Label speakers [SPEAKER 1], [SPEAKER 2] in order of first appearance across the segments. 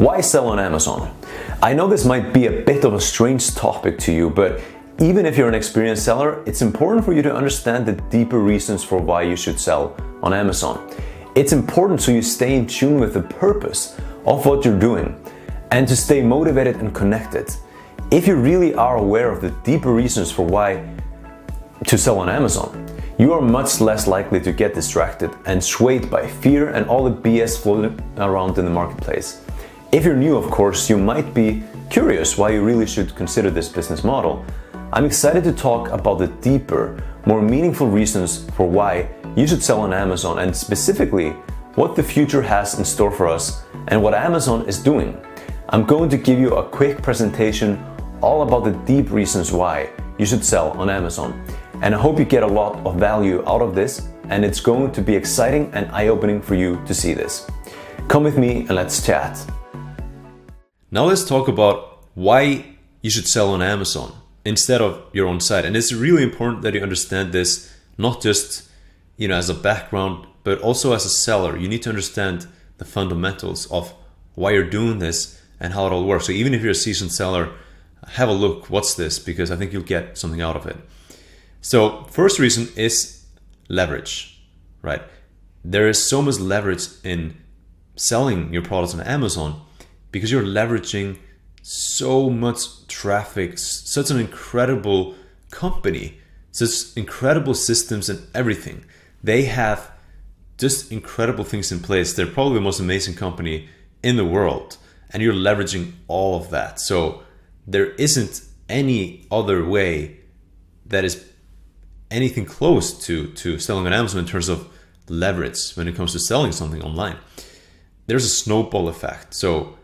[SPEAKER 1] Why sell on Amazon? I know this might be a bit of a strange topic to you, but even if you're an experienced seller, it's important for you to understand the deeper reasons for why you should sell on Amazon. It's important so you stay in tune with the purpose of what you're doing and to stay motivated and connected. If you really are aware of the deeper reasons for why to sell on Amazon, you are much less likely to get distracted and swayed by fear and all the BS floating around in the marketplace. If you're new, of course, you might be curious why you really should consider this business model. I'm excited to talk about the deeper, more meaningful reasons for why you should sell on Amazon, and specifically what the future has in store for us and what Amazon is doing. I'm going to give you a quick presentation all about the deep reasons why you should sell on Amazon. And I hope you get a lot of value out of this, and it's going to be exciting and eye-opening for you to see this. Come with me and let's chat.
[SPEAKER 2] Now let's talk about why you should sell on Amazon instead of your own site. And it's really important that you understand this, not just as a background, but also as a seller. You need to understand the fundamentals of why you're doing this and how it all works. So even if you're a seasoned seller, have a look, what's this? Because I think you'll get something out of it. So first reason is leverage, right? There is so much leverage in selling your products on Amazon because you're leveraging so much traffic, such an incredible company, such incredible systems and everything. They have just incredible things in place. They're probably the most amazing company in the world, and you're leveraging all of that. So there isn't any other way that is anything close to selling on Amazon in terms of leverage when it comes to selling something online. There's a snowball effect. So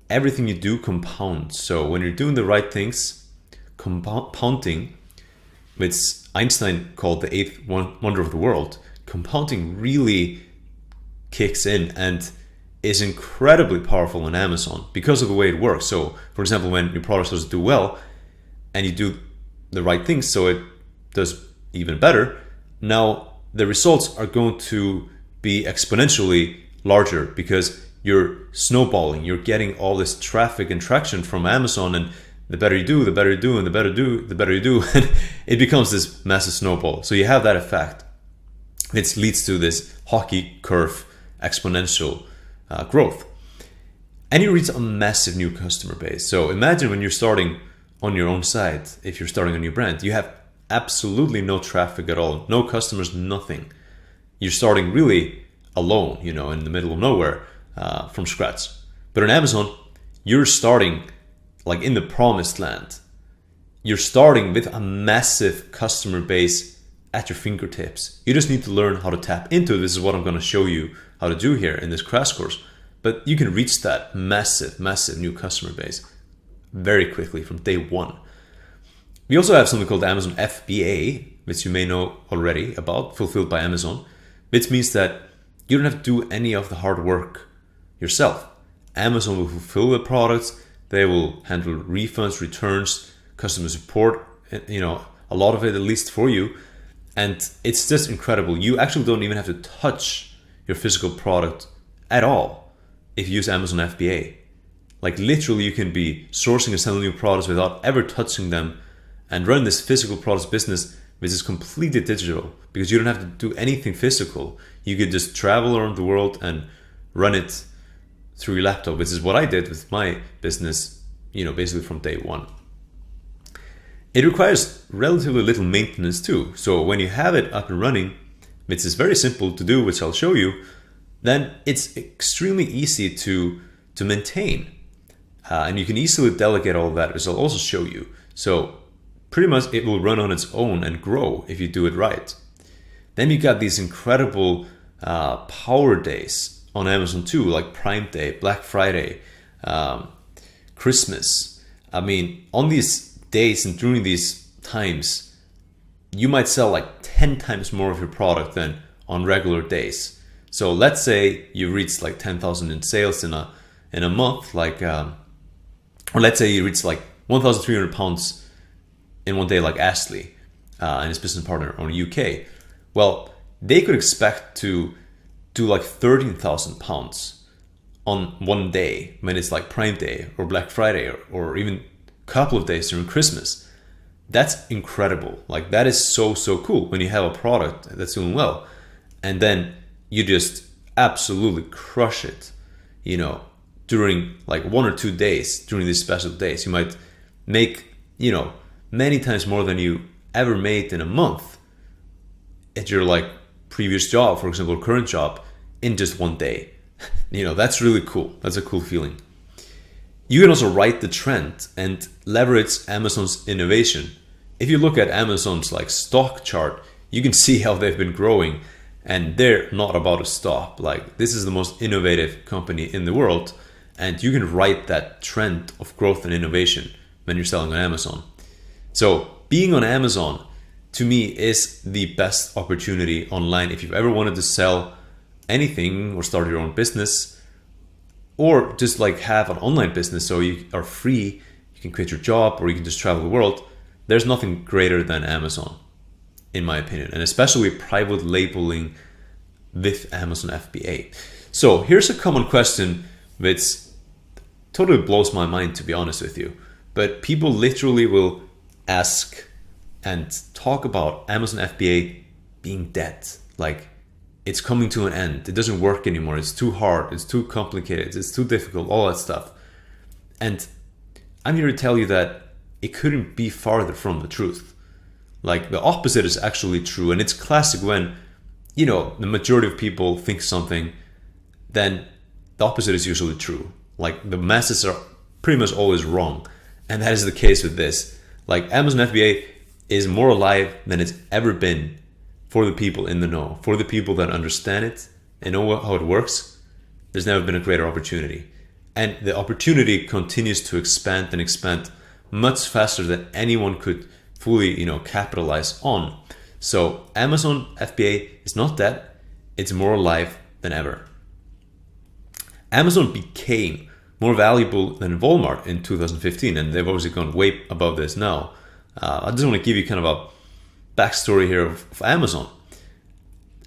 [SPEAKER 2] everything you do compounds. So when you're doing the right things, compounding, which Einstein called the eighth wonder of the world, compounding really kicks in and is incredibly powerful on Amazon because of the way it works. So for example, when your product starts to do well and you do the right things so it does even better, now the results are going to be exponentially larger because you're snowballing, you're getting all this traffic and traction from Amazon, and the better you do, the better you do, and the better you do, and it becomes this massive snowball. So you have that effect, which leads to this hockey curve exponential growth. And you reach a massive new customer base. So imagine when you're starting on your own site, if you're starting a new brand, you have absolutely no traffic at all, no customers, nothing. You're starting really alone, in the middle of nowhere, from scratch. But on Amazon, you're starting like in the promised land. You're starting with a massive customer base at your fingertips. You just need to learn how to tap into it. This is what I'm going to show you how to do here in this crash course. But you can reach that massive new customer base very quickly from day one. We also have something called Amazon FBA, which you may know already about, Fulfilled by Amazon, which means that you don't have to do any of the hard work yourself. Amazon will fulfill the products, they will handle refunds, returns, customer support, a lot of it at least for you. And it's just incredible. You actually don't even have to touch your physical product at all if you use Amazon FBA. Like literally you can be sourcing and selling new products without ever touching them and run this physical products business, which is completely digital because you don't have to do anything physical. You could just travel around the world and run it through your laptop, which is what I did with my business, basically from day one. It requires relatively little maintenance too. So when you have it up and running, which is very simple to do, which I'll show you, then it's extremely easy to maintain. And you can easily delegate all of that, which I'll also show you. So pretty much it will run on its own and grow if you do it right. Then you got these incredible power days on Amazon too, like Prime Day, Black Friday, Christmas. I mean, on these days and during these times, you might sell like 10 times more of your product than on regular days. So let's say you reach like 10,000 in sales in a month, or let's say you reach like 1,300 pounds in one day, like Ashley and his business partner on UK. Well, they could expect to do like 13,000 pounds on one day when it's like Prime Day or Black Friday or even a couple of days during Christmas. That's incredible. Like that is so cool when you have a product that's doing well and then you just absolutely crush it, you know, during like 1 or 2 days, during these special days. You might make, you know, many times more than you ever made in a month at your like previous job, for example, current job, in just one day. You know, that's really cool. That's a cool feeling. You can also ride the trend and leverage Amazon's innovation. If you look at Amazon's like stock chart, you can see how they've been growing and they're not about to stop. Like this is the most innovative company in the world and you can ride that trend of growth and innovation when you're selling on Amazon. So being on Amazon to me is the best opportunity online if you've ever wanted to sell anything or start your own business or just like have an online business so you are free, you can quit your job or you can just travel the world. There's nothing greater than Amazon in my opinion, and especially private labeling with Amazon FBA. So here's a common question which totally blows my mind, to be honest with you, but people literally will ask and talk about Amazon FBA being dead. Like it's coming to an end. It doesn't work anymore. It's too hard. It's too complicated. It's too difficult, all that stuff. And I'm here to tell you that it couldn't be farther from the truth. Like the opposite is actually true. And it's classic when, you know, the majority of people think something, then the opposite is usually true. Like the masses are pretty much always wrong. And that is the case with this. Like Amazon FBA is more alive than it's ever been for the people in the know, for the people that understand it and know how it works. There's never been a greater opportunity. And the opportunity continues to expand and expand much faster than anyone could fully, you know, capitalize on. So Amazon FBA is not dead, it's more alive than ever. Amazon became more valuable than Walmart in 2015, and they've obviously gone way above this now. I just want to give you kind of a backstory here of Amazon.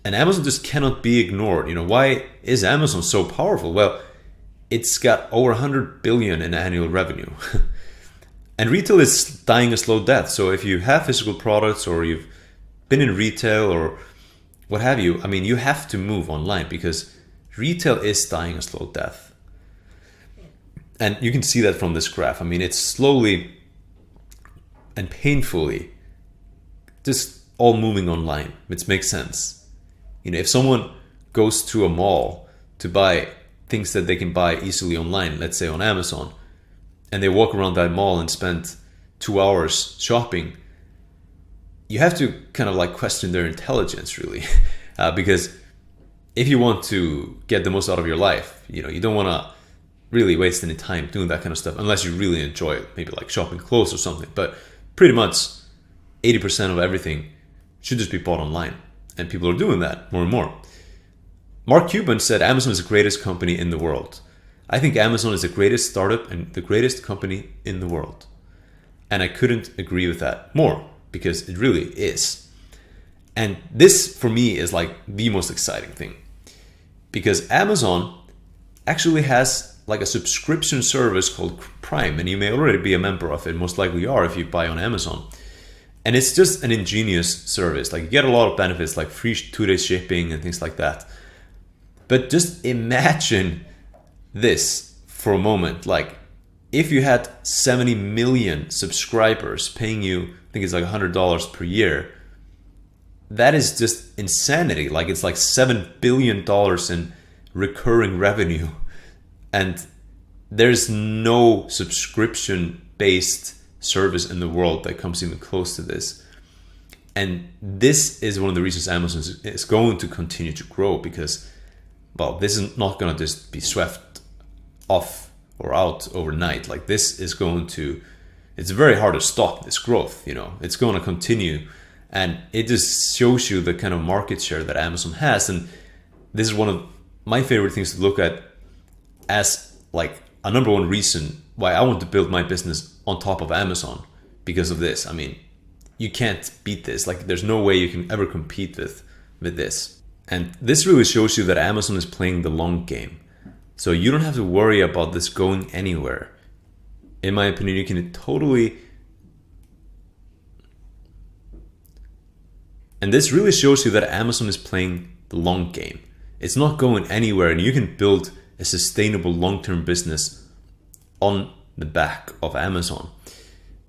[SPEAKER 2] And Amazon just cannot be ignored. You know, why is Amazon so powerful? Well, it's got over 100 billion in annual revenue. And retail is dying a slow death. So if you have physical products or you've been in retail or what have you, I mean, you have to move online because retail is dying a slow death. And you can see that from this graph. I mean, it's slowly and painfully just all moving online, which makes sense. You know, if someone goes to a mall to buy things that they can buy easily online, let's say on Amazon, and they walk around that mall and spend 2 hours shopping, you have to kind of like question their intelligence really. Because if you want to get the most out of your life, you know, you don't want to really waste any time doing that kind of stuff unless you really enjoy it, maybe like shopping clothes or something. But pretty much 80% of everything should just be bought online, and people are doing that more and more. Mark Cuban said Amazon is the greatest company in the world. I think Amazon is the greatest startup and the greatest company in the world. And I couldn't agree with that more, because it really is. And this for me is like the most exciting thing, because Amazon actually has like a subscription service called Prime, and you may already be a member of it. Most likely you are if you buy on Amazon. And it's just an ingenious service. Like you get a lot of benefits like free 2-day shipping and things like that. But just imagine this for a moment. Like if you had 70 million subscribers paying you, I think it's like $100 per year, that is just insanity. Like it's like $7 billion in recurring revenue. And there's no subscription-based service in the world that comes even close to this. And this is one of the reasons Amazon is going to continue to grow, because, well, this is not going to just be swept off or out overnight. Like this is going to, it's very hard to stop this growth, you know, it's going to continue. And it just shows you the kind of market share that Amazon has. And this is one of my favorite things to look at as like a number one reason why I want to build my business on top of Amazon, because of this. I mean, you can't beat this. Like there's no way you can ever compete with this. And this really shows you that Amazon is playing the long game. So you don't have to worry about this going anywhere. In my opinion, you can totally... And this really shows you that Amazon is playing the long game. It's not going anywhere, and you can build a sustainable long-term business on the back of Amazon.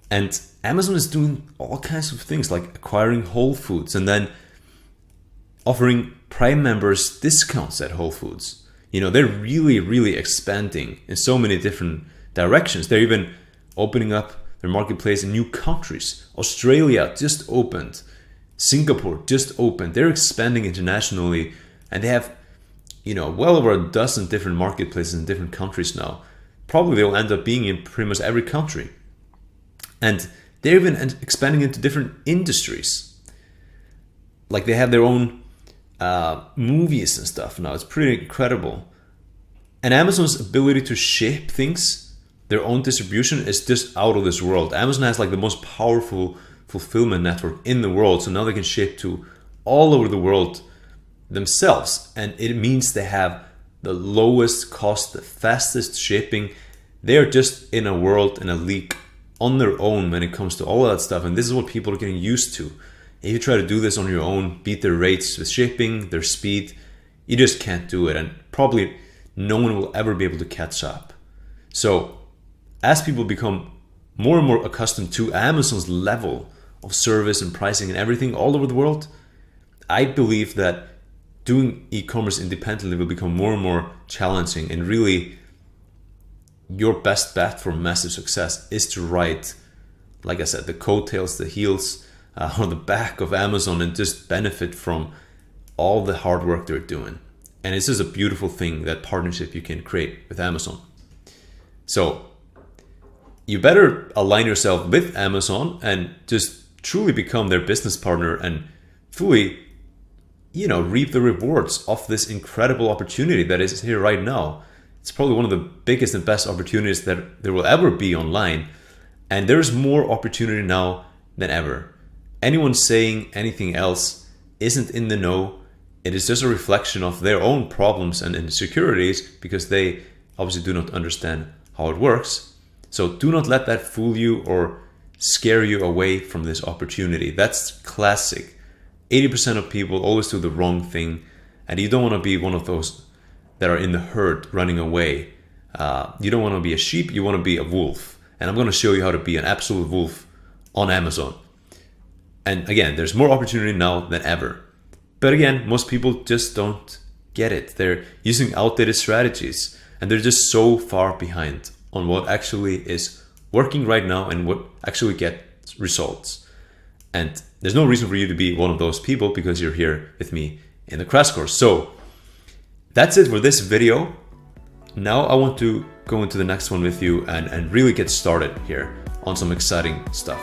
[SPEAKER 2] And Amazon is doing all kinds of things like acquiring Whole Foods and then offering Prime members discounts at Whole Foods. You know, they're really expanding in so many different directions. They're even opening up their marketplace in new countries. Australia just opened. Singapore just opened. They're expanding internationally, and they have, you know, well over a dozen different marketplaces in different countries now. Probably they'll end up being in pretty much every country. And they're even expanding into different industries. Like they have their own movies and stuff now. It's pretty incredible. And Amazon's ability to ship things, their own distribution, is just out of this world. Amazon has like the most powerful fulfillment network in the world. So now they can ship to all over the world themselves. And it means they have the lowest cost, the fastest shipping. They're just in a world, in a league on their own when it comes to all of that stuff. And this is what people are getting used to. If you try to do this on your own, beat their rates with shipping, their speed, you just can't do it. And probably no one will ever be able to catch up. So as people become more and more accustomed to Amazon's level of service and pricing and everything all over the world, I believe that doing e-commerce independently will become more and more challenging. And really, your best bet for massive success is to ride, like I said, the coattails, the heels, on the back of Amazon, and just benefit from all the hard work they're doing. And it's just a beautiful thing, that partnership you can create with Amazon. So you better align yourself with Amazon and just truly become their business partner and fully, you know, reap the rewards of this incredible opportunity that is here right now. It's probably one of the biggest and best opportunities that there will ever be online. And there's more opportunity now than ever. Anyone saying anything else isn't in the know. It is just a reflection of their own problems and insecurities, because they obviously do not understand how it works. So do not let that fool you or scare you away from this opportunity. That's classic. 80% of people always do the wrong thing, and you don't want to be one of those that are in the herd running away. You don't want to be a sheep, you want to be a wolf. And I'm going to show you how to be an absolute wolf on Amazon. And again, there's more opportunity now than ever. But again, most people just don't get it. They're using outdated strategies, and they're just so far behind on what actually is working right now and what actually gets results. And there's no reason for you to be one of those people, because you're here with me in the crash course. So that's it for this video. Now I want to go into the next one with you and really get started here on some exciting stuff.